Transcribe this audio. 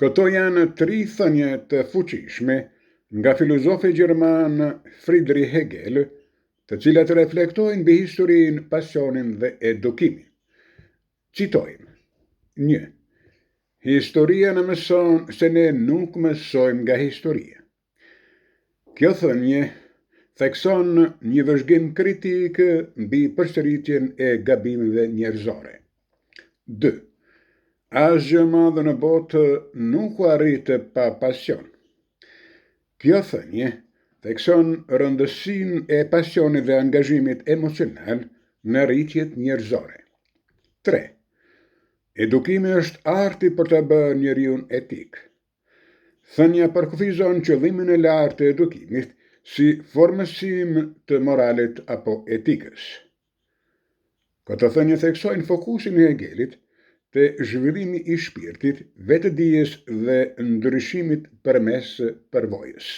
Këto janë 3 thënie të fuqishme nga filozofi gjerman Friedrich Hegel, të cilat reflektojnë mbi historinë, pasionin dhe edukimin. Citojmë. 1. Historia në mëson se ne nuk mësojmë nga historia. Kjo thënie thekson një vëzhgim kritik mbi përsëritjen e gabimeve njerëzore. 2. Asgjë e madhe në botë nuk u arrit pa pasion. Kjo thënie thekson rëndësinë e pasionit dhe angazhimit emocional në rritjet njerëzore. 3. Edukimi është arti për të bërë njeriun etik. Thënia përkufizon qëllimin e lartë të edukimit si formësim të moralit apo etikës. Këto thënie theksojnë fokusin e Hegelit te zhvillimi i shpirtit, vetëdijes dhe ndryshimit përmes përvojës.